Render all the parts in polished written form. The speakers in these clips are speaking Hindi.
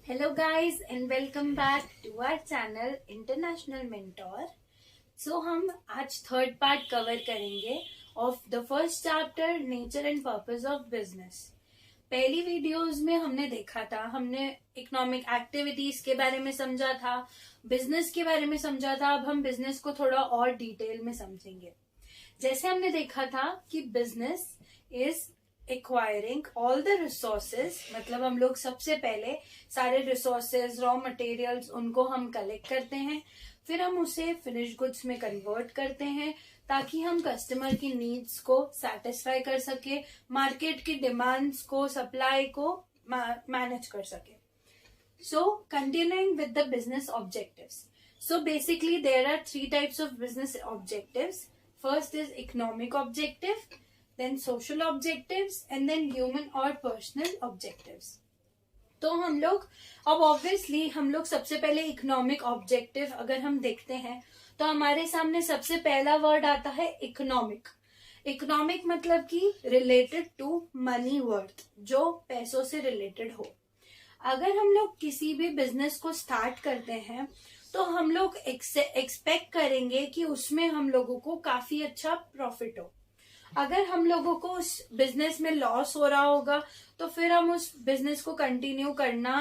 Hello guys and welcome back to our channel International Mentor. So हम आज थर्ड पार्ट कवर करेंगे of the first chapter nature and purpose of business. पहली वीडियोस में हमने देखा था, हमने इकोनॉमिक एक्टिविटीज के बारे में समझा था, बिजनेस के बारे में समझा था। अब हम बिजनेस को थोड़ा और डिटेल में समझेंगे। जैसे हमने देखा था कि business is acquiring all the resources, मतलब हम लोग सबसे पहले सारे रिसोर्सेज, रॉ मटेरियल्स, उनको हम कलेक्ट करते हैं, फिर हम उसे फिनिश गुड्स में कन्वर्ट करते हैं ताकि हम कस्टमर की नीड्स को सेटिस्फाई कर सके, मार्केट की डिमांड्स को, सप्लाई को मैनेज कर सके। So continuing with the business objectives. So basically there are three types of business objectives. First is economic objective, then social objectives and then human or personal objectives. तो हम लोग अब ऑब्वियसली हम लोग सबसे पहले इकोनॉमिक ऑब्जेक्टिव अगर हम देखते हैं तो हमारे सामने सबसे पहला वर्ड आता है इकोनॉमिक। इकोनॉमिक मतलब कि रिलेटेड टू मनी वर्थ, जो पैसों से रिलेटेड हो। अगर हम लोग किसी भी बिजनेस को स्टार्ट करते हैं तो हम लोग एक्सपेक्ट करेंगे कि उसमें हम लोगों को काफी अच्छा प्रॉफिट हो। अगर हम लोगों को उस बिजनेस में लॉस हो रहा होगा तो फिर हम उस बिजनेस को कंटिन्यू करना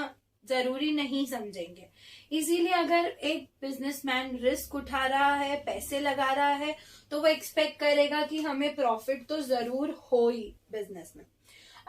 जरूरी नहीं समझेंगे। इसीलिए अगर एक बिजनेसमैन रिस्क उठा रहा है, पैसे लगा रहा है, तो वो एक्सपेक्ट करेगा कि हमें प्रॉफिट तो जरूर हो ही बिजनेस में।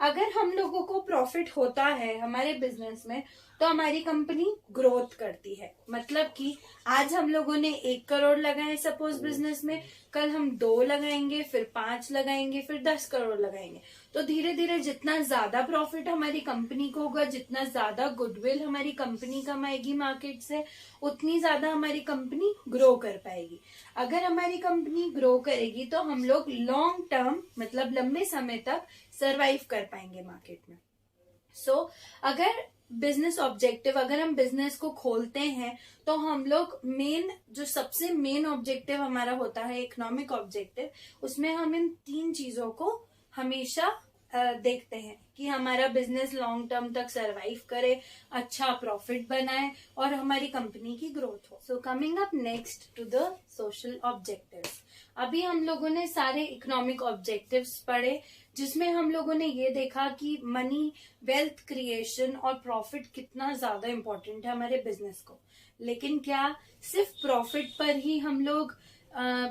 अगर हम लोगों को प्रॉफिट होता है हमारे बिजनेस में तो हमारी कंपनी ग्रोथ करती है। मतलब कि आज हम लोगों ने 1 करोड़ लगाए सपोज बिजनेस में, कल हम 2 लगाएंगे, फिर 5 लगाएंगे, फिर 10 करोड़ लगाएंगे। तो धीरे धीरे जितना ज्यादा प्रॉफिट हमारी कंपनी को होगा, जितना ज्यादा गुडविल हमारी कंपनी कमाएगी मार्केट से, उतनी ज्यादा हमारी कंपनी ग्रो कर पाएगी। अगर हमारी कंपनी ग्रो करेगी तो हम लोग लॉन्ग टर्म मतलब लंबे समय तक सरवाइव कर पाएंगे मार्केट में। सो अगर बिजनेस ऑब्जेक्टिव, अगर हम बिजनेस को खोलते हैं तो हम लोग जो सबसे मेन ऑब्जेक्टिव हमारा होता है इकोनॉमिक ऑब्जेक्टिव, उसमें हम इन 3 चीजों को हमेशा देखते हैं कि हमारा बिजनेस लॉन्ग टर्म तक सरवाइव करे, अच्छा प्रॉफिट बनाए और हमारी कंपनी की ग्रोथ हो। So coming up next to the social objectives. अभी हम लोगों ने सारे इकोनॉमिक ऑब्जेक्टिव्स पढ़े, जिसमें हम लोगों ने ये देखा कि मनी, वेल्थ क्रिएशन और प्रॉफिट कितना ज्यादा इम्पोर्टेंट है हमारे बिजनेस को। लेकिन क्या सिर्फ प्रॉफिट पर ही हम लोग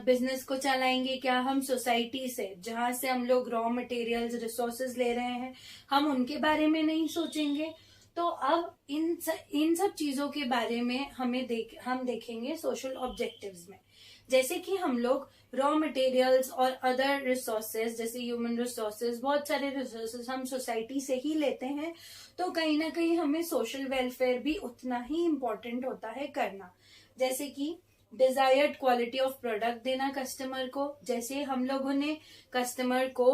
बिजनेस को चलाएंगे? क्या हम सोसाइटी से, जहां से हम लोग रॉ मटेरियल्स, रिसोर्सेज ले रहे हैं, हम उनके बारे में नहीं सोचेंगे? तो अब इन सब चीजों के बारे में हम देखेंगे सोशल ऑब्जेक्टिव्स में। जैसे कि हम लोग रॉ मटेरियल्स और अदर रिसोर्सेज, जैसे ह्यूमन रिसोर्सेज, बहुत सारे रिसोर्सेज हम सोसाइटी से ही लेते हैं, तो कहीं ना कहीं हमें सोशल वेलफेयर भी उतना ही इम्पोर्टेंट होता है करना। जैसे कि डिजायर्ड क्वालिटी ऑफ प्रोडक्ट देना कस्टमर को। जैसे हम लोगों ने कस्टमर को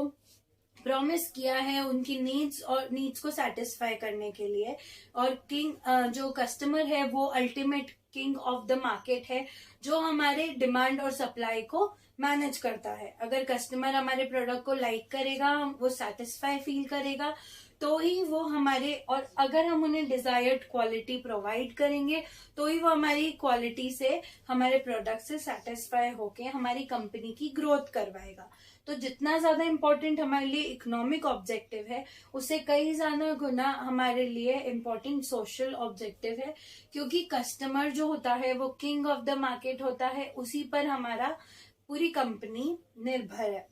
प्रॉमिस किया है उनकी नीड्स को सेटिस्फाई करने के लिए, और जो कस्टमर है वो ultimate king of the market है, जो हमारे डिमांड और सप्लाई को मैनेज करता है। अगर कस्टमर हमारे प्रोडक्ट को लाइक करेगा, वो सेटिस्फाई फील करेगा, तो ही वो हमारे, और अगर हम उन्हें डिजायर्ड क्वालिटी प्रोवाइड करेंगे तो ही वो हमारी क्वालिटी से, हमारे प्रोडक्ट से सेटिस्फाई होके हमारी कंपनी की ग्रोथ करवाएगा। तो जितना ज्यादा इम्पोर्टेंट हमारे लिए इकोनॉमिक ऑब्जेक्टिव है, उससे कई ज्यादा गुना हमारे लिए इम्पोर्टेंट सोशल ऑब्जेक्टिव है, क्योंकि कस्टमर जो होता है वो किंग ऑफ द मार्केट होता है, उसी पर हमारा पूरी कंपनी निर्भर है।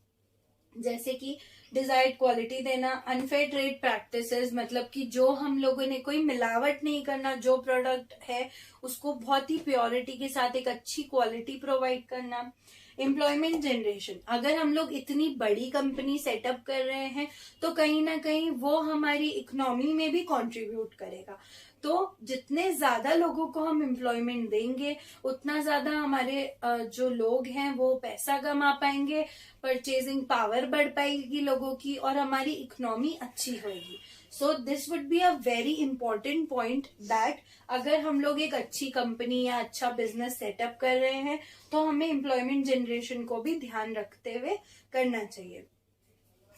जैसे कि डिजायर्ड क्वालिटी देना, अनफेयर ट्रेड प्रैक्टिसेस, मतलब कि जो हम लोगों ने कोई मिलावट नहीं करना, जो प्रोडक्ट है उसको बहुत ही प्योरिटी के साथ एक अच्छी क्वालिटी प्रोवाइड करना। एम्प्लॉयमेंट जनरेशन, अगर हम लोग इतनी बड़ी कंपनी सेटअप कर रहे हैं तो कहीं ना कहीं वो हमारी इकोनॉमी में भी कंट्रीब्यूट करेगा। तो जितने ज्यादा लोगों को हम एम्प्लॉयमेंट देंगे, उतना ज्यादा हमारे जो लोग हैं वो पैसा कमा पाएंगे, परचेजिंग पावर बढ़ पाएगी लोगों की, और हमारी इकोनॉमी अच्छी होगी। So this would be a very important point that अगर हम लोग एक अच्छी कंपनी या अच्छा बिजनेस सेटअप कर रहे हैं तो हमें एम्प्लॉयमेंट जनरेशन को भी ध्यान रखते हुए करना चाहिए।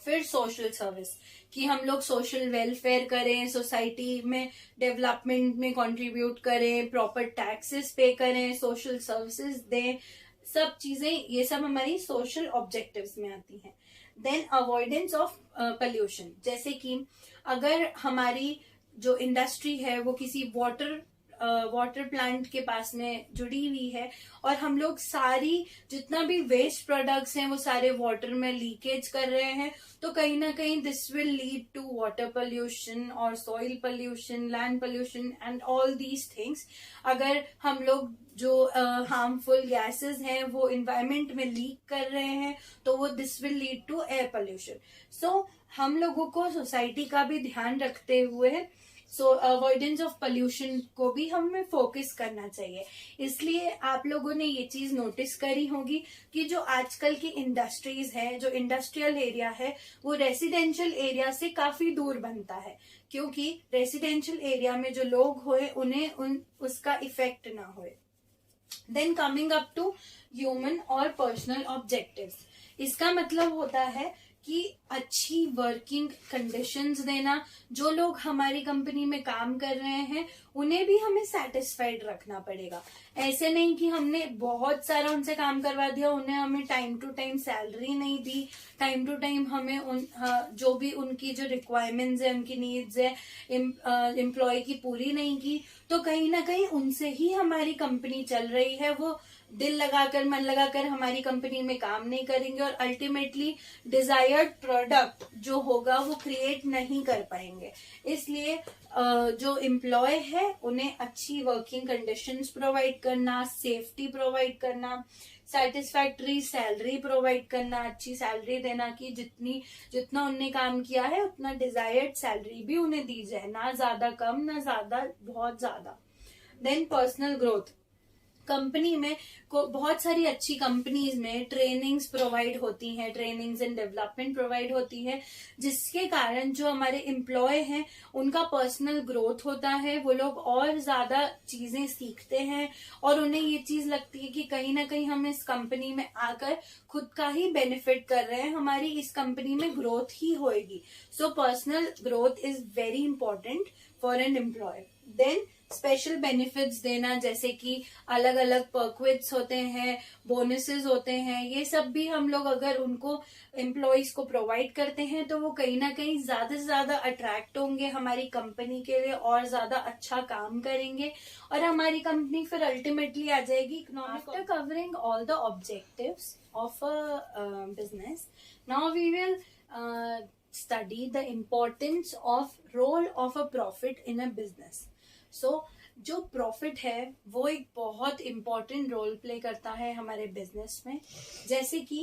फिर सोशल सर्विस, कि हम लोग सोशल वेलफेयर करें, सोसाइटी में डेवलपमेंट में कंट्रीब्यूट करें, प्रॉपर टैक्सेस पे करें, सोशल सर्विसेज दें, सब चीजें, ये सब हमारी सोशल ऑब्जेक्टिव्स में आती हैं। देन अवॉइडेंस ऑफ पोल्यूशन, जैसे कि अगर हमारी जो इंडस्ट्री है वो किसी वाटर प्लांट के पास में जुड़ी हुई है और हम लोग सारी जितना भी वेस्ट प्रोडक्ट्स हैं वो सारे वाटर में लीकेज कर रहे हैं, तो कहीं ना कहीं this will lead to water pollution और soil pollution, land pollution and all these things. अगर हम लोग जो हार्मफुल गैसेस हैं वो इन्वायरमेंट में लीक कर रहे हैं तो वो this will lead to air pollution. So हम लोगों को सोसाइटी का भी ध्यान रखते हुए अवॉइडेंस ऑफ पोल्यूशन को भी हमें फोकस करना चाहिए। इसलिए आप लोगों ने ये चीज नोटिस करी होगी कि जो आजकल की इंडस्ट्रीज है, जो इंडस्ट्रियल एरिया है, वो रेसिडेंशियल एरिया से काफी दूर बनता है, क्योंकि रेसिडेंशियल एरिया में जो लोग होए उन्हें उसका इफेक्ट ना होए। Then coming up to human और पर्सनल ऑब्जेक्टिव्स, इसका मतलब होता है कि अच्छी वर्किंग कंडीशंस देना। जो लोग हमारी कंपनी में काम कर रहे हैं उन्हें भी हमें सेटिस्फाइड रखना पड़ेगा। ऐसे नहीं कि हमने बहुत सारा उनसे काम करवा दिया, उन्हें हमें टाइम टू टाइम सैलरी नहीं दी, टाइम टू टाइम हमें जो भी उनकी जो रिक्वायरमेंट्स है, उनकी नीड्स है एम्प्लॉय की पूरी नहीं की, तो कहीं ना कहीं उनसे ही हमारी कंपनी चल रही है। वो दिल लगाकर, मन लगाकर हमारी कंपनी में काम नहीं करेंगे और अल्टीमेटली डिजायर्ड प्रोडक्ट जो होगा वो क्रिएट नहीं कर पाएंगे। इसलिए जो एम्प्लॉय है उन्हें अच्छी वर्किंग कंडीशंस प्रोवाइड करना, सेफ्टी प्रोवाइड करना, सेटिस्फैक्टरी सैलरी प्रोवाइड करना, अच्छी सैलरी देना कि जितना उनने काम किया है उतना डिजायर्ड सैलरी भी उन्हें दी जाए, ना ज्यादा कम ना ज्यादा बहुत ज्यादा। देन पर्सनल ग्रोथ, कंपनी में बहुत सारी अच्छी कंपनीज में ट्रेनिंग्स प्रोवाइड होती हैं, ट्रेनिंग्स एंड डेवलपमेंट प्रोवाइड होती है, जिसके कारण जो हमारे एम्प्लॉय हैं उनका पर्सनल ग्रोथ होता है। वो लोग और ज्यादा चीजें सीखते हैं और उन्हें ये चीज लगती है कि कहीं ना कहीं हम इस कंपनी में आकर खुद का ही बेनिफिट कर रहे हैं, हमारी इस कंपनी में ग्रोथ ही होएगी। So personal growth is very important for an employ. Then special benefits देना, जैसे कि अलग अलग पर्क्विट्स होते हैं, बोनसेस होते हैं, ये सब भी हम लोग अगर उनको एम्प्लॉयज को प्रोवाइड करते हैं तो वो कहीं ना कहीं ज्यादा से ज्यादा अट्रैक्ट होंगे हमारी कंपनी के लिए और ज्यादा अच्छा काम करेंगे और हमारी कंपनी फिर अल्टीमेटली आ जाएगी economic. After covering all the objectives of a business, now we will study the importance of role of a profit in a business. So जो प्रॉफिट है वो एक बहुत इम्पोर्टेंट रोल प्ले करता है हमारे बिजनेस में। जैसे कि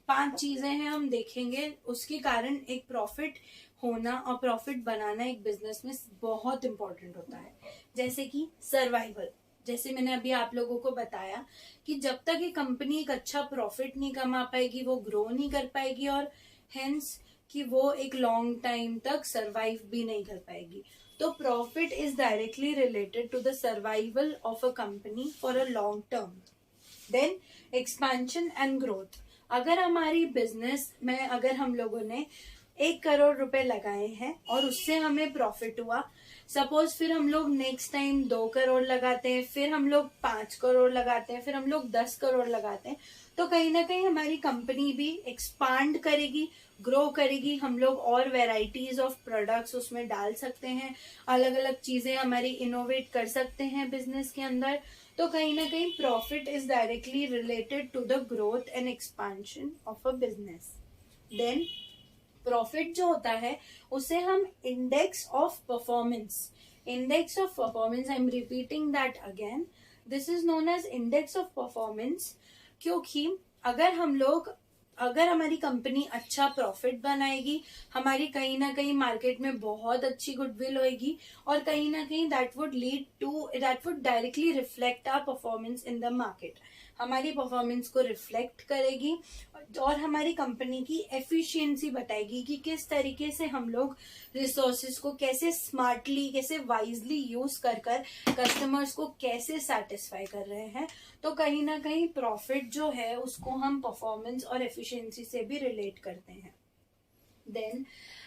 5 चीजें हैं हम देखेंगे, उसके कारण एक प्रॉफिट होना और प्रॉफिट बनाना एक बिजनेस में बहुत इम्पोर्टेंट होता है। जैसे कि सर्वाइवल, जैसे मैंने अभी आप लोगों को बताया कि जब तक ये कंपनी एक अच्छा प्रॉफिट नहीं कमा पाएगी वो ग्रो नहीं कर पाएगी और हेंस कि वो एक लॉन्ग टाइम तक सरवाइव भी नहीं कर पाएगी। तो profit is directly related to the survival of a company for a long term. Then expansion and growth, अगर हमारी बिजनेस में अगर हम लोगों ने 1 करोड़ रुपए लगाए हैं और उससे हमें प्रॉफिट हुआ, सपोज फिर हम लोग नेक्स्ट टाइम 2 करोड़ लगाते हैं, फिर हम लोग 5 करोड़ लगाते हैं, फिर हम लोग 10 करोड़ लगाते हैं, तो कहीं ना कहीं हमारी कंपनी भी एक्सपांड करेगी, ग्रो करेगी। हम लोग और वेराइटीज ऑफ प्रोडक्ट्स उसमें डाल सकते हैं, अलग अलग चीजें हमारी इनोवेट कर सकते हैं बिजनेस के अंदर। तो कहीं ना कहीं profit is directly related to the growth and expansion of a business. Then profit जो होता है उसे हम index of performance, index of performance, I am repeating that again, this is known as index of performance, क्योंकि अगर हमारी कंपनी अच्छा प्रॉफिट बनाएगी, हमारी कहीं ना कहीं मार्केट में बहुत अच्छी गुडविल होएगी और कहीं ना कहीं that would directly reflect our performance in the market, हमारी परफॉर्मेंस को रिफ्लेक्ट करेगी और हमारी कंपनी की एफिशिएंसी बताएगी कि किस तरीके से हम लोग रिसोर्सेज को कैसे स्मार्टली, कैसे वाइजली यूज कर कस्टमर्स को कैसे सेटिस्फाई कर रहे हैं। तो कहीं ना कहीं प्रॉफिट जो है उसको हम परफॉर्मेंस और एफिशिएंसी से भी रिलेट करते हैं। देन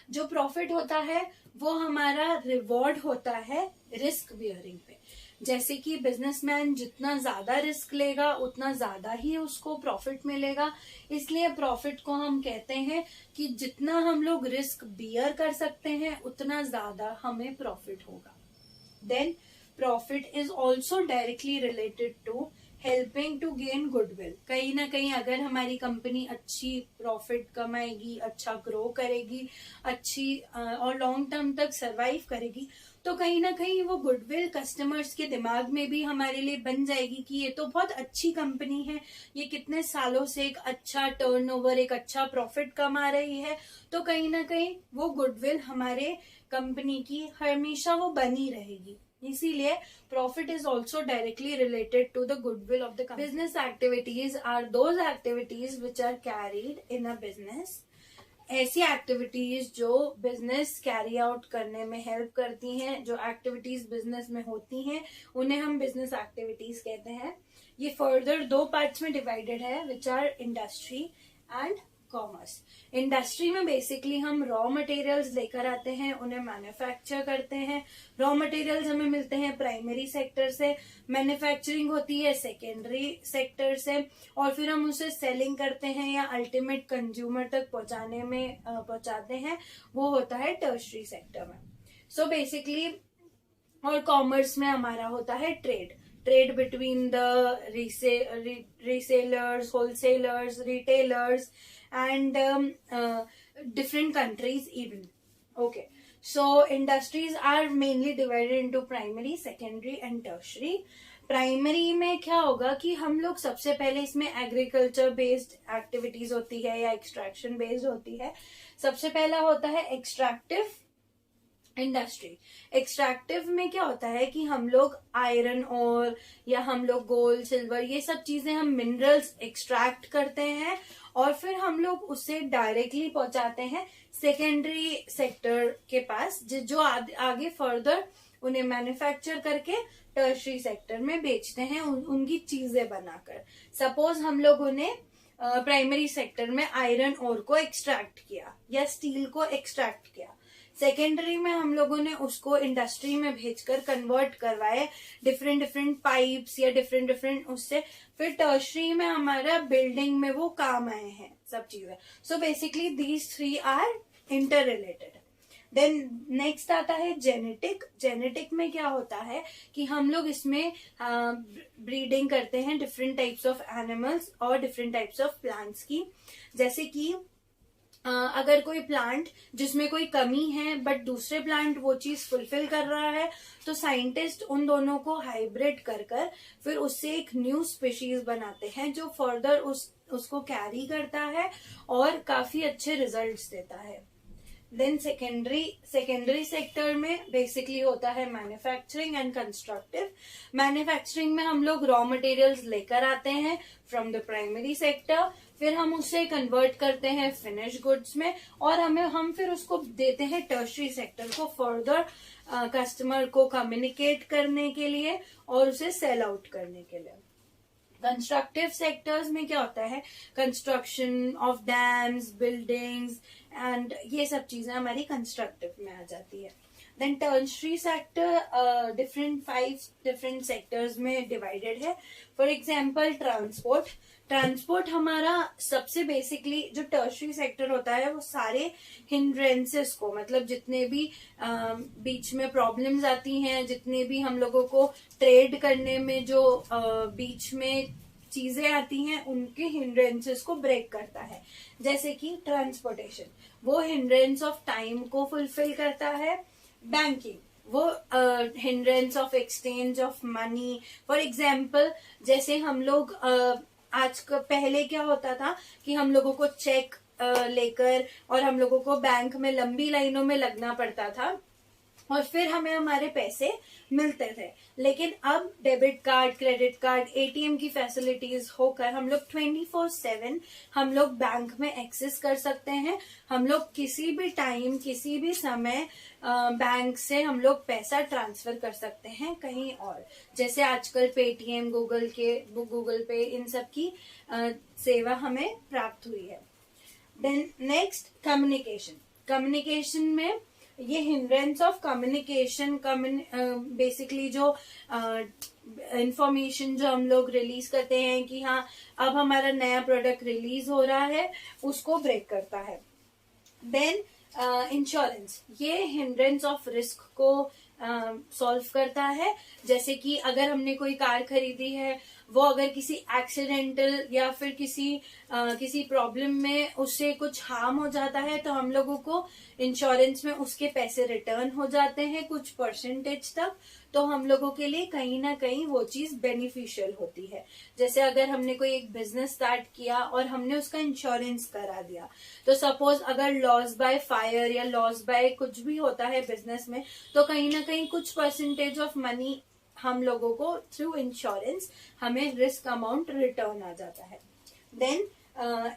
जो प्रॉफिट होता है वो हमारा रिवॉर्ड होता है रिस्क बियरिंग पे। जैसे कि बिजनेसमैन जितना ज्यादा रिस्क लेगा उतना ज्यादा ही उसको प्रॉफिट मिलेगा, इसलिए प्रॉफिट को हम कहते हैं कि जितना हम लोग रिस्क बियर कर सकते हैं उतना ज्यादा हमें प्रॉफिट होगा। Then profit is also directly related to helping to gain goodwill. कहीं ना कहीं अगर हमारी कंपनी अच्छी प्रॉफिट कमाएगी, अच्छा ग्रो करेगी, अच्छी और लॉन्ग टर्म तक सरवाइव करेगी, तो कहीं ना कहीं वो गुडविल कस्टमर्स के दिमाग में भी हमारे लिए बन जाएगी कि ये तो बहुत अच्छी कंपनी है, ये कितने सालों से एक अच्छा टर्नओवर, एक अच्छा प्रॉफिट कमा रही है। तो कहीं ना कहीं वो गुडविल हमारे कंपनी की हमेशा वो बनी रहेगी। इसीलिए profit is also directly related to the goodwill of the company. Business activities are those activities which are carried in a business. ऐसी एक्टिविटीज जो बिजनेस कैरी आउट करने में हेल्प करती हैं, जो एक्टिविटीज बिजनेस में होती हैं, उन्हें हम बिजनेस एक्टिविटीज कहते हैं। ये फर्दर दो पार्ट्स में डिवाइडेड है which our industry and commerce. Industry में बेसिकली हम रॉ मटेरियल्स लेकर आते हैं, उन्हें मैन्युफैक्चर करते हैं। रॉ मटेरियल्स हमें मिलते हैं प्राइमरी सेक्टर से, मैन्युफैक्चरिंग होती है सेकेंडरी सेक्टर से, और फिर हम उसे सेलिंग करते हैं या अल्टीमेट कंज्यूमर तक पहुंचाने में पहुंचाते हैं, वो होता है टर्शरी सेक्टर में। सो बेसिकली और कॉमर्स में हमारा होता है trade between the resellers, wholesalers, retailers and different countries even. Okay, so industries are mainly divided into primary, secondary and tertiary. Primary में क्या होगा कि हम लोग सबसे पहले इसमें एग्रीकल्चर बेस्ड एक्टिविटीज होती है या एक्सट्रैक्शन बेस्ड होती है। सबसे पहला होता है एक्सट्रैक्टिव इंडस्ट्री। एक्सट्रैक्टिव में क्या होता है कि हम लोग आयरन और या हम लोग गोल्ड, सिल्वर, ये सब चीजें हम मिनरल्स एक्सट्रैक्ट करते हैं और फिर हम लोग उसे डायरेक्टली पहुंचाते हैं सेकेंडरी सेक्टर के पास, जो आगे फर्दर उन्हें मैन्युफैक्चर करके टर्शरी सेक्टर में बेचते हैं उनकी चीजें बनाकर। सपोज हम लोग उन्हें प्राइमरी सेक्टर में आयरन ओर को एक्सट्रैक्ट किया या स्टील को एक्सट्रैक्ट किया, सेकेंडरी में हम लोगों ने उसको इंडस्ट्री में भेजकर कन्वर्ट करवाए डिफरेंट पाइप्स या डिफरेंट उससे, फिर टर्शरी में हमारा बिल्डिंग में वो काम आए हैं सब चीजें। So basically these three are interrelated. Then next आता है जेनेटिक में क्या होता है कि हम लोग इसमें ब्रीडिंग करते हैं डिफरेंट टाइप्स ऑफ एनिमल्स और डिफरेंट टाइप्स ऑफ प्लांट्स की। जैसे कि अगर कोई प्लांट जिसमें कोई कमी है बट दूसरे प्लांट वो चीज फुलफिल कर रहा है, तो साइंटिस्ट उन दोनों को हाइब्रिड कर फिर उससे एक न्यू स्पीशीज बनाते हैं जो फर्दर उसको कैरी करता है और काफी अच्छे रिजल्ट्स देता है। देन सेकेंडरी सेक्टर में बेसिकली होता है मैन्युफैक्चरिंग एंड कंस्ट्रक्टिव। मैन्युफैक्चरिंग में हम लोग रॉ मटेरियल्स लेकर आते हैं फ्रॉम द प्राइमरी सेक्टर, फिर हम उसे कन्वर्ट करते हैं फिनिश गुड्स में और हम फिर उसको देते हैं टर्शरी सेक्टर को फर्दर कस्टमर को कम्युनिकेट करने के लिए और उसे सेल आउट करने के लिए। कंस्ट्रक्टिव सेक्टर्स में क्या होता है, construction of dams, buildings and ये सब चीजें हमारी कंस्ट्रक्टिव में आ जाती है। Then tertiary sector 5 different sectors में डिवाइडेड है। फॉर एग्जाम्पल ट्रांसपोर्ट हमारा सबसे बेसिकली जो टर्शरी सेक्टर होता है वो सारे हिंड्रेंसेस को, मतलब जितने भी बीच में प्रॉब्लम्स आती हैं, जितने भी हम लोगों को ट्रेड करने में जो बीच में चीजें आती हैं, उनके हिंड्रेंसेस को ब्रेक करता है। जैसे कि ट्रांसपोर्टेशन वो हिंड्रेंस ऑफ टाइम को फुलफिल करता है, बैंकिंग वो hindrance of exchange of money. For example जैसे हम लोग पहले क्या होता था कि हम लोगों को चेक लेकर और हम लोगों को बैंक में लंबी लाइनों में लगना पड़ता था और फिर हमें हमारे पैसे मिलते थे। लेकिन अब debit card, credit card, ATM की फैसिलिटीज होकर हम लोग 24/7 हम लोग बैंक में एक्सेस कर सकते हैं। हम लोग किसी भी टाइम, किसी भी समय बैंक से हम लोग पैसा ट्रांसफर कर सकते हैं कहीं और। जैसे आजकल पेटीएम, गूगल पे, इन सब की सेवा हमें प्राप्त हुई है। Then next communication. कम्युनिकेशन में ये हिंड्रेंस ऑफ कम्युनिकेशन, बेसिकली जो इंफॉर्मेशन जो हम लोग रिलीज करते हैं कि हाँ अब हमारा नया प्रोडक्ट रिलीज हो रहा है, उसको ब्रेक करता है। देन इंश्योरेंस, ये हिंड्रेंस ऑफ रिस्क को सॉल्व करता है। जैसे कि अगर हमने कोई कार खरीदी है, वो अगर किसी एक्सीडेंटल या फिर किसी प्रॉब्लम में उससे कुछ हार्म हो जाता है, तो हम लोगों को इंश्योरेंस में उसके पैसे रिटर्न हो जाते हैं कुछ परसेंटेज तक, तो हम लोगों के लिए कहीं ना कहीं वो चीज बेनिफिशियल होती है। जैसे अगर हमने कोई एक बिजनेस स्टार्ट किया और हमने उसका इंश्योरेंस करा दिया, तो सपोज अगर लॉस बाय फायर या लॉस बाय कुछ भी होता है बिजनेस में, तो कहीं ना कहीं कुछ परसेंटेज ऑफ मनी हम लोगों को थ्रू इंश्योरेंस हमें रिस्क अमाउंट रिटर्न आ जाता है। Then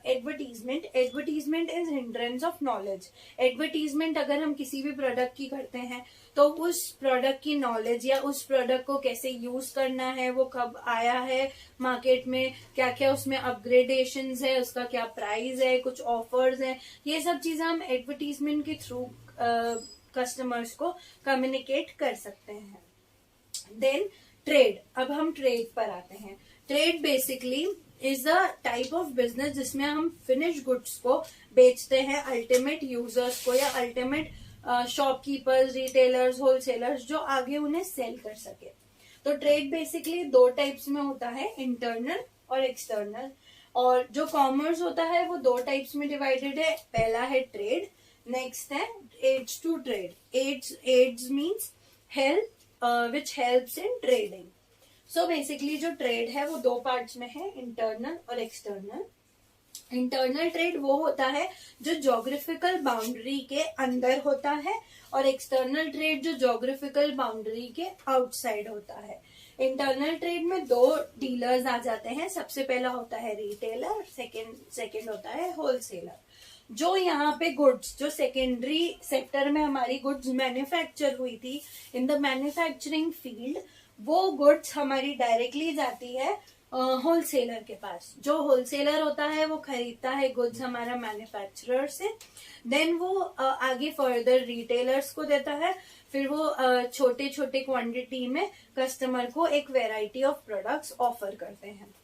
advertisement, advertisement is hindrance of knowledge. Advertisement अगर हम किसी भी प्रोडक्ट की करते हैं, तो उस प्रोडक्ट की नॉलेज या उस प्रोडक्ट को कैसे यूज करना है, वो कब आया है मार्केट में, क्या क्या उसमें अपग्रेडेशन है, उसका क्या प्राइस है, कुछ ऑफर्स है, ये सब चीजें हम एडवर्टीजमेंट के थ्रू कस्टमर्स को कम्युनिकेट कर सकते हैं। देन ट्रेड, अब हम ट्रेड पर आते हैं। Trade basically is a type of business जिसमें हम फिनिश गुड्स को बेचते हैं अल्टीमेट यूजर्स को, या अल्टीमेट शॉपकीपर्स, रिटेलर्स, होलसेलर्स जो आगे उन्हें सेल कर सके। तो ट्रेड बेसिकली दो टाइप्स में होता है, इंटरनल और एक्सटर्नल। और जो कॉमर्स होता है वो दो टाइप्स में डिवाइडेड है। पहला है ट्रेड, नेक्स्ट है aids to trade. Aids means help which helps in trading. So basically जो ट्रेड है वो दो पार्ट्स में है, इंटरनल और एक्सटर्नल। इंटरनल ट्रेड वो होता है जो ज्योग्राफिकल बाउंड्री के अंदर होता है, और एक्सटर्नल ट्रेड जो ज्योग्राफिकल बाउंड्री के आउटसाइड होता है। इंटरनल ट्रेड में दो डीलर्स आ जाते हैं। सबसे पहला होता है रिटेलर, सेकेंड होता है होलसेलर। जो यहाँ पे गुड्स, जो सेकेंडरी सेक्टर में हमारी गुड्स मैन्युफैक्चर हुई थी इन द मैन्युफैक्चरिंग फील्ड, वो गुड्स हमारी डायरेक्टली जाती है होलसेलर के पास। जो होलसेलर होता है वो खरीदता है गुड्स हमारा मैन्युफैक्चरर से, देन वो आगे फर्दर रिटेलर्स को देता है, फिर वो छोटे छोटे क्वांटिटी में कस्टमर को एक वेराइटी ऑफ प्रोडक्ट्स ऑफर करते हैं।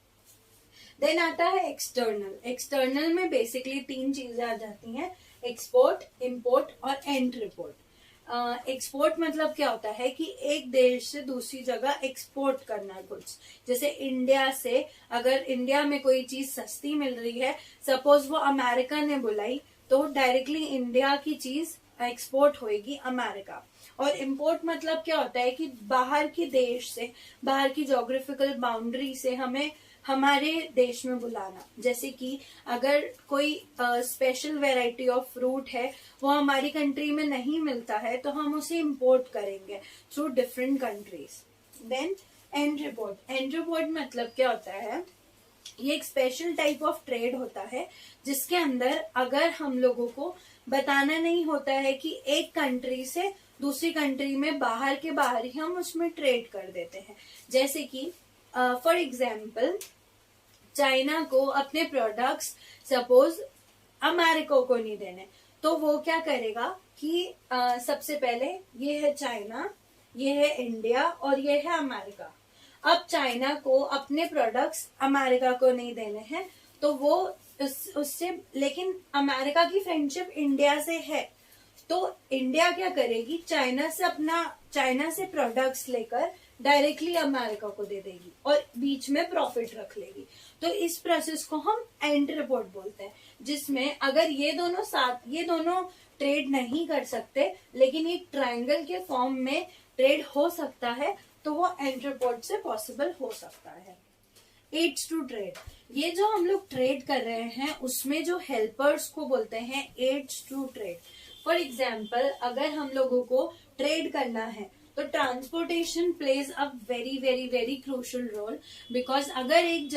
देन आता है एक्सटर्नल। एक्सटर्नल में बेसिकली तीन चीजें आ जाती हैं, एक्सपोर्ट, इंपोर्ट और एंट्रीपोर्ट। एक्सपोर्ट मतलब क्या होता है कि एक देश से दूसरी जगह एक्सपोर्ट करना गुड्स। जैसे इंडिया से, अगर इंडिया में कोई चीज सस्ती मिल रही है, सपोज वो अमेरिका ने बुलाई, तो डायरेक्टली इंडिया की चीज एक्सपोर्ट होएगी अमेरिका। और इंपोर्ट मतलब क्या होता है कि बाहर के देश से, बाहर की ज्योग्राफिकल बाउंड्री से हमें हमारे देश में बुलाना। जैसे कि अगर कोई स्पेशल वैरायटी ऑफ फ्रूट है, वो हमारी कंट्री में नहीं मिलता है, तो हम उसे इंपोर्ट करेंगे through different countries. Then and report मतलब क्या होता है, ये एक स्पेशल टाइप ऑफ ट्रेड होता है जिसके अंदर अगर हम लोगों को बताना नहीं होता है कि एक कंट्री से दूसरी कंट्री में बाहर के बाहर ही हम उसमें ट्रेड कर देते हैं। जैसे कि फॉर एग्जाम्पल चाइना को अपने प्रोडक्ट्स सपोज अमेरिका को नहीं देने, तो वो क्या करेगा कि सबसे पहले ये है चाइना, ये है इंडिया और ये है अमेरिका। अब चाइना को अपने प्रोडक्ट्स अमेरिका को नहीं देने हैं, तो वो उससे, लेकिन अमेरिका की फ्रेंडशिप इंडिया से है, तो इंडिया क्या करेगी, चाइना से प्रोडक्ट्स लेकर डायरेक्टली अमेरिका को दे देगी और बीच में प्रॉफिट रख लेगी। तो इस प्रोसेस को हम एंड रिपोर्ट बोलते हैं, जिसमें अगर ये दोनों ट्रेड नहीं कर सकते, लेकिन एक ट्रायंगल के फॉर्म में ट्रेड हो सकता है, तो वो एंड रिपोर्ट से पॉसिबल हो सकता है। एड्स टू ट्रेड, ये जो हम लोग ट्रेड कर रहे हैं उसमें जो हेल्पर्स को बोलते हैं aids to trade. For example अगर हम लोगों को ट्रेड करना है, तो transportation plays a very very very crucial role, because अगर एक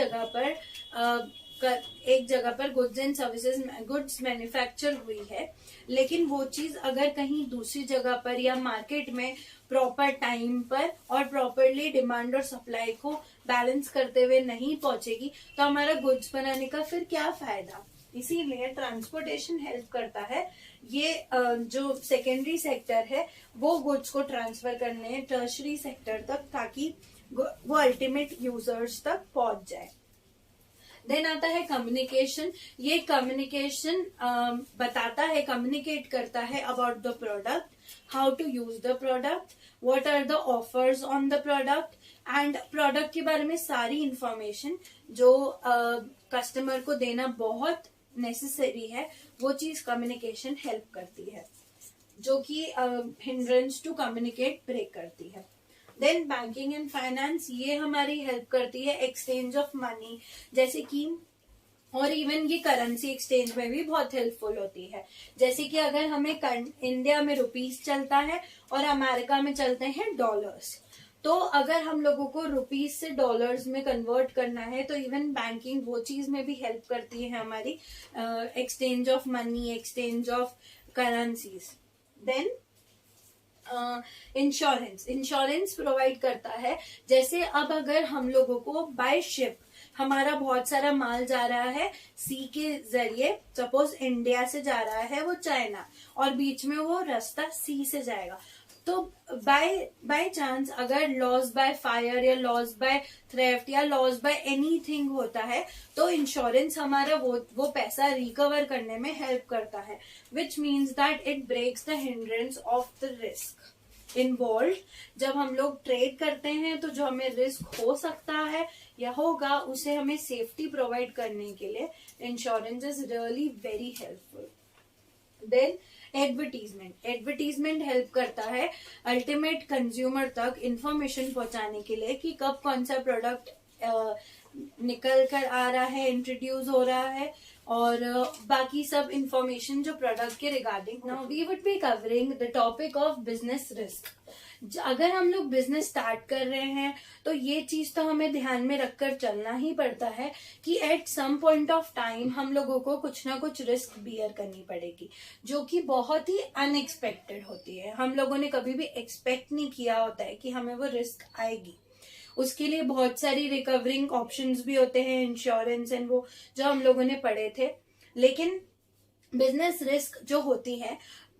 जगह पर goods and services, goods manufacture हुई है, लेकिन वो चीज अगर कहीं दूसरी जगह पर या मार्केट में प्रॉपर टाइम पर और प्रॉपरली डिमांड और सप्लाई को बैलेंस करते हुए नहीं पहुंचेगी, तो हमारा गुड्स बनाने का फिर क्या फायदा। इसीलिए ट्रांसपोर्टेशन हेल्प करता है ये जो सेकेंडरी सेक्टर है वो गुड्स को ट्रांसफर करने टर्शरी सेक्टर तक, ताकि वो अल्टीमेट यूजर्स तक पहुंच जाए। देन आता है कम्युनिकेशन। ये कम्युनिकेशन बताता है, कम्युनिकेट करता है about the product, how to use the product, what are the offers on the product, and product के बारे में सारी इंफॉर्मेशन जो कस्टमर को देना बहुत नेसेसरी है, वो चीज कम्युनिकेशन हेल्प करती है, जो कि हिंड्रेंस टू कम्युनिकेट ब्रेक करती है। देन बैंकिंग एंड फाइनेंस, ये हमारी हेल्प करती है एक्सचेंज ऑफ मनी, जैसे कि और इवन ये करेंसी एक्सचेंज में भी बहुत हेल्पफुल होती है। जैसे कि अगर हमें इंडिया में रुपीस चलता है और अमेरिका में चलते हैं डॉलर्स, तो अगर हम लोगों को रुपीस से डॉलर्स में कन्वर्ट करना है तो इवन बैंकिंग वो चीज में भी हेल्प करती है हमारी, exchange of money, exchange of currencies. Then insurance provide करता है। जैसे अब अगर हम लोगों को बाय शिप हमारा बहुत सारा माल जा रहा है सी के जरिए, सपोज इंडिया से जा रहा है वो चाइना, और बीच में वो रास्ता सी से जाएगा, तो बाय चांस अगर लॉस बाय फायर या लॉस बाय थ्रेफ्ट या लॉस बाय एनीथिंग होता है, तो इंश्योरेंस हमारा वो पैसा रिकवर करने में हेल्प करता है, which means that it breaks the hindrance of the risk involve. जब हम लोग ट्रेड करते हैं तो जो हमें रिस्क हो सकता है या होगा, उसे हमें सेफ्टी प्रोवाइड करने के लिए insurance is really very helpful. Then advertisement help करता है अल्टीमेट कंज्यूमर तक इंफॉर्मेशन पहुंचाने के लिए कि कब कौन सा प्रोडक्ट निकल कर आ रहा है, इंट्रोड्यूस हो रहा है, और बाकी सब इंफॉर्मेशन जो प्रोडक्ट के regarding. Now we would be covering the topic of business risk. अगर हम लोग बिजनेस स्टार्ट कर रहे हैं तो ये चीज तो हमें ध्यान में रखकर चलना ही पड़ता है कि at some point of time हम लोगों को कुछ ना कुछ रिस्क बियर करनी पड़ेगी, जो कि बहुत ही अनएक्सपेक्टेड होती है। हम लोगों ने कभी भी एक्सपेक्ट नहीं किया होता है कि हमें वो रिस्क आएगी। उसके लिए बहुत सारी रिकवरिंग ऑप्शंस भी होते हैं, इंश्योरेंस एंड वो जो हम लोगों ने पढ़े थे। लेकिन बिजनेस रिस्क जो होती है,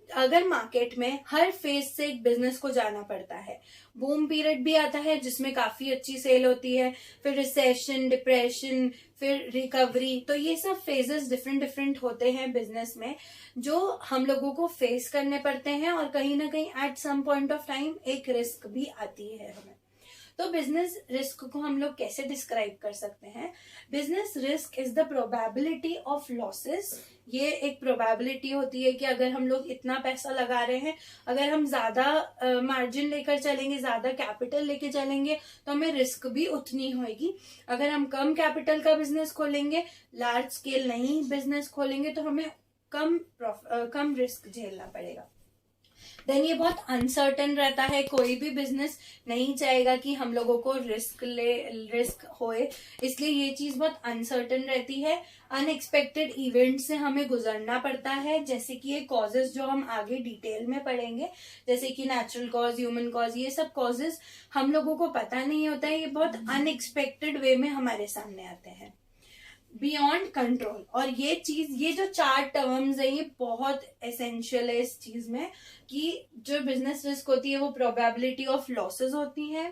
अगर मार्केट में हर फेज से एक बिजनेस को जाना पड़ता है, बूम पीरियड भी आता है जिसमें काफी अच्छी सेल होती है, फिर रिसेशन, डिप्रेशन, फिर रिकवरी, तो ये सब फेजेस डिफरेंट होते हैं बिजनेस में, जो हम लोगों को फेस करने पड़ते हैं, और कहीं ना कहीं at some point of time एक रिस्क भी आती है हमें। तो बिजनेस रिस्क को हम लोग कैसे डिस्क्राइब कर सकते हैं? Business risk is the probability of losses. ये एक प्रोबेबिलिटी होती है कि अगर हम लोग इतना पैसा लगा रहे हैं, अगर हम ज्यादा मार्जिन लेकर चलेंगे, ज्यादा कैपिटल लेके चलेंगे, तो हमें रिस्क भी उतनी होगी। अगर हम कम कैपिटल का बिजनेस खोलेंगे, लार्ज स्केल नहीं बिजनेस खोलेंगे, तो हमें कम रिस्क झेलना पड़ेगा। देन ये बहुत अनसर्टन रहता है, कोई भी बिजनेस नहीं चाहेगा कि हम लोगों को रिस्क होए, इसलिए ये चीज बहुत अनसर्टन रहती है। अनएक्सपेक्टेड इवेंट से हमें गुजरना पड़ता है, जैसे कि ये कॉजेज जो हम आगे डिटेल में पढ़ेंगे, जैसे कि नेचुरल कॉज, ह्यूमन कॉज, ये सब कॉजेज हम लोगों को पता नहीं होता है, ये बहुत अनएक्सपेक्टेड वे में हमारे सामने आते हैं। बियॉन्ड कंट्रोल, और ये जो 4 टर्म्स है, ये बहुत एसेंशियल है इस चीज में, कि जो बिजनेस रिस्क होती है वो प्रोबेबिलिटी ऑफ लॉसेस होती है,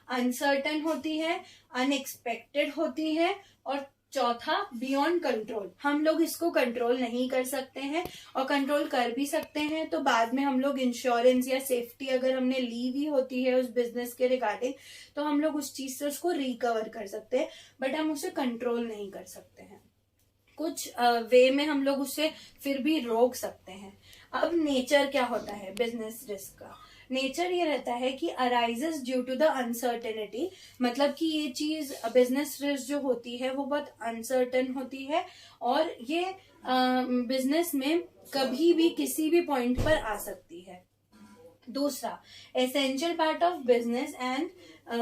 अनसर्टन होती है, अनएक्सपेक्टेड होती है, और चौथा बियॉन्ड कंट्रोल। हम लोग इसको कंट्रोल नहीं कर सकते हैं, और कंट्रोल कर भी सकते हैं तो बाद में हम लोग इंश्योरेंस या सेफ्टी अगर हमने ली भी होती है उस बिजनेस के रिगार्डिंग, तो हम लोग उस चीज से उसको रिकवर कर सकते हैं, बट हम उसे कंट्रोल नहीं कर सकते हैं। कुछ वे में हम लोग उसे फिर भी रोक सकते हैं। अब नेचर क्या होता है बिजनेस रिस्क का? नेचर ये रहता है कि arises due to the uncertainty, मतलब कि ये चीज बिजनेस रिस्क जो होती है वो बहुत अनसर्टन होती है, और ये बिजनेस में कभी भी किसी भी पॉइंट पर आ सकती है। दूसरा, essential part of business and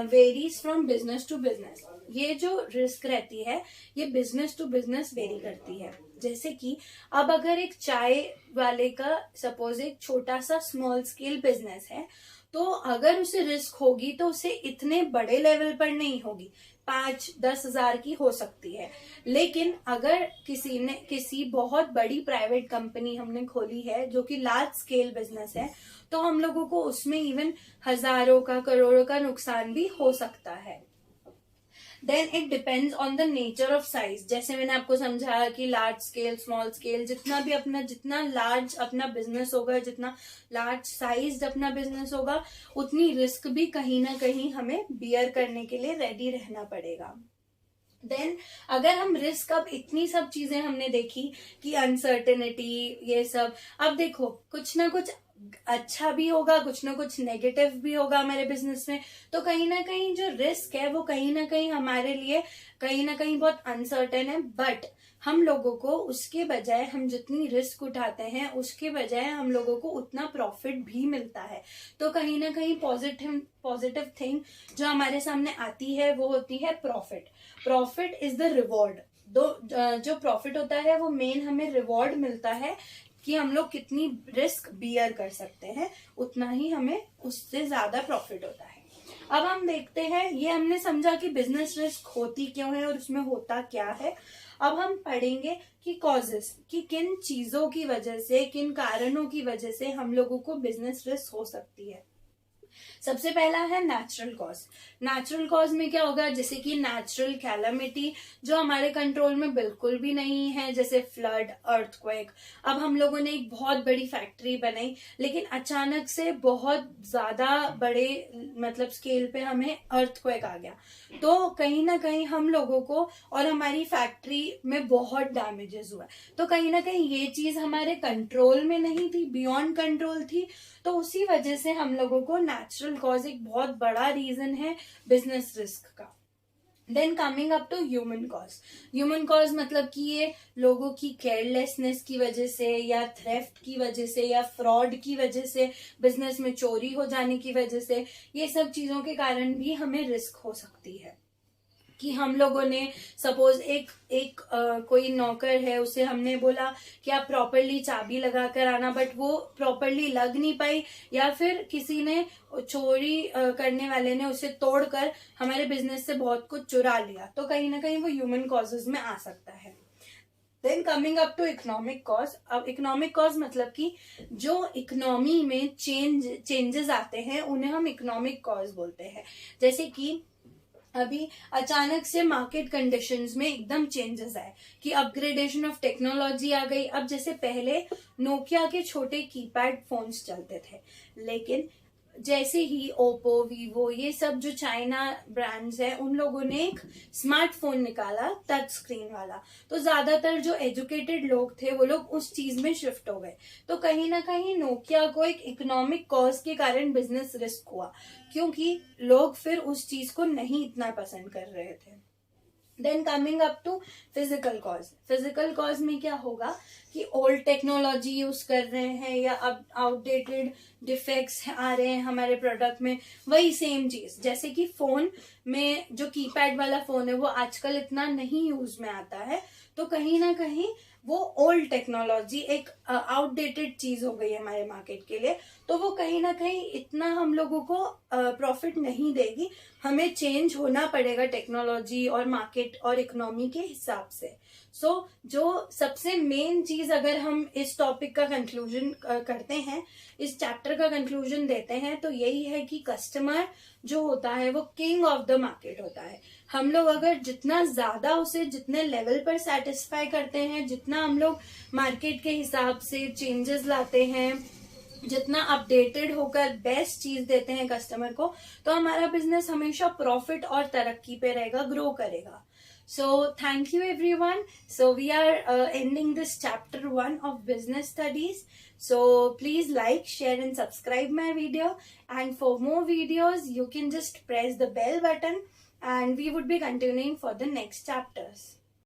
varies from business to business. ये जो रिस्क रहती है ये बिजनेस टू बिजनेस वेरी करती है। जैसे कि अब अगर एक चाय वाले का सपोज एक छोटा सा स्मॉल स्केल बिजनेस है, तो अगर उसे रिस्क होगी तो उसे इतने बड़े लेवल पर नहीं होगी, 5-10 हजार की हो सकती है। लेकिन अगर किसी बहुत बड़ी प्राइवेट कंपनी हमने खोली है जो कि लार्ज स्केल बिजनेस है, तो हम लोगों को उसमें इवन हजारों का, करोड़ों का नुकसान भी हो सकता है। Then it depends on the nature of size. जैसे मैंने आपको समझाया कि लार्ज स्केल, स्मॉल स्केल, जितना लार्ज अपना बिजनेस होगा, जितना लार्ज साइज अपना बिजनेस होगा, उतनी रिस्क भी कहीं ना कहीं हमें बियर करने के लिए रेडी रहना पड़ेगा। देन अगर हम रिस्क, अब इतनी सब चीजें हमने देखी कि अनसर्टेनिटी, ये सब, अब देखो कुछ ना कुछ अच्छा भी होगा, कुछ ना कुछ नेगेटिव भी होगा हमारे बिजनेस में। तो कहीं ना कहीं जो रिस्क है वो कहीं ना कहीं हमारे लिए कहीं ना कहीं बहुत अनसर्टेन है, बट हम लोगों को उसके बजाय, हम जितनी रिस्क उठाते हैं उसके बजाय हम लोगों को उतना प्रॉफिट भी मिलता है। तो कहीं ना कहीं पॉजिटिव थिंग जो हमारे सामने आती है वो होती है profit. Profit is the reward. जो प्रॉफिट होता है वो मेन हमें रिवॉर्ड मिलता है कि हम लोग कितनी रिस्क बियर कर सकते हैं, उतना ही हमें उससे ज्यादा प्रॉफिट होता है। अब हम देखते हैं, ये हमने समझा कि बिजनेस रिस्क होती क्यों है और उसमें होता क्या है। अब हम पढ़ेंगे कि कॉजेस, कि किन चीजों की वजह से, किन कारणों की वजह से हम लोगों को बिजनेस रिस्क हो सकती है। सबसे पहला है नेचुरल कॉज। नेचुरल कॉज में क्या होगा, जैसे कि नेचुरल कैलामिटी जो हमारे कंट्रोल में बिल्कुल भी नहीं है, जैसे फ्लड, अर्थक्वेक। अब हम लोगों ने एक बहुत बड़ी फैक्ट्री बनाई, लेकिन अचानक से बहुत ज्यादा बड़े मतलब स्केल पे हमें अर्थक्वेक आ गया, तो कहीं ना कहीं हम लोगों को और हमारी फैक्ट्री में बहुत डैमेजेस हुआ। तो कहीं ना कहीं ये चीज हमारे कंट्रोल में नहीं थी, बियॉन्ड कंट्रोल थी। तो उसी वजह से हम लोगों को नेचुरल कॉज एक बहुत बड़ा रीजन है बिजनेस रिस्क का। Then coming up to human cause. Human cause मतलब कि ये लोगों की केयरलेसनेस की वजह से, या थ्रेफ्ट की वजह से, या फ्रॉड की वजह से, बिजनेस में चोरी हो जाने की वजह से, ये सब चीजों के कारण भी हमें रिस्क हो सकती है। कि हम लोगों ने सपोज एक कोई नौकर है, उसे हमने बोला कि आप प्रॉपरली चाबी लगा कर आना, बट वो प्रॉपरली लग नहीं पाई, या फिर किसी ने चोरी करने वाले ने उसे तोड़कर हमारे बिजनेस से बहुत कुछ चुरा लिया, तो कहीं ना कहीं वो ह्यूमन कॉजेज में आ सकता है। Then coming up to economic cause. अब इकोनॉमिक कॉज मतलब कि जो इकोनॉमी में चेंजेस आते हैं उन्हें हम इकोनॉमिक कॉज बोलते हैं। जैसे कि अभी अचानक से मार्केट कंडीशंस में एकदम चेंजेस आए, कि अपग्रेडेशन ऑफ टेक्नोलॉजी आ गई। अब जैसे पहले नोकिया के छोटे कीपैड फोन्स चलते थे, लेकिन जैसे ही ओप्पो, वीवो, ये सब जो चाइना ब्रांड्स है, उन लोगों ने एक स्मार्टफोन निकाला टच स्क्रीन वाला, तो ज्यादातर जो एजुकेटेड लोग थे वो लोग उस चीज में शिफ्ट हो गए। तो कहीं ना कहीं नोकिया को एक इकोनॉमिक कॉज के कारण बिजनेस रिस्क हुआ, क्योंकि लोग फिर उस चीज को नहीं इतना पसंद कर रहे थे। Then coming up to physical cause. Physical cause में क्या होगा कि ओल्ड टेक्नोलॉजी यूज कर रहे हैं, या अब आउटडेटेड डिफेक्ट्स आ रहे हैं हमारे प्रोडक्ट में। वही सेम चीज, जैसे कि फोन में जो कीपैड वाला फोन है वो आजकल इतना नहीं यूज में आता है, तो कहीं ना कहीं वो ओल्ड टेक्नोलॉजी एक आउटडेटेड चीज हो गई हमारे मार्केट के लिए, तो वो कहीं ना कहीं इतना हम लोगों को प्रॉफिट नहीं देगी। हमें चेंज होना पड़ेगा टेक्नोलॉजी और मार्केट और इकोनॉमी के हिसाब से। सो जो सबसे मेन चीज, अगर हम इस टॉपिक का कंक्लूजन करते हैं, इस चैप्टर का कंक्लूजन देते हैं, तो यही है कि कस्टमर जो होता है वो किंग ऑफ द मार्केट होता है। हम लोग अगर जितना ज्यादा उसे जितने लेवल पर सेटिस्फाई करते हैं, जितना हम लोग मार्केट के हिसाब से चेंजेस लाते हैं, जितना अपडेटेड होकर बेस्ट चीज देते हैं कस्टमर को, तो हमारा बिजनेस हमेशा प्रॉफिट और तरक्की पे रहेगा, ग्रो करेगा। So thank you everyone. So we are ending this chapter 1 of business studies. So please like, share and subscribe my video. And for more videos, you can just press the bell button and we would be continuing for the next chapters.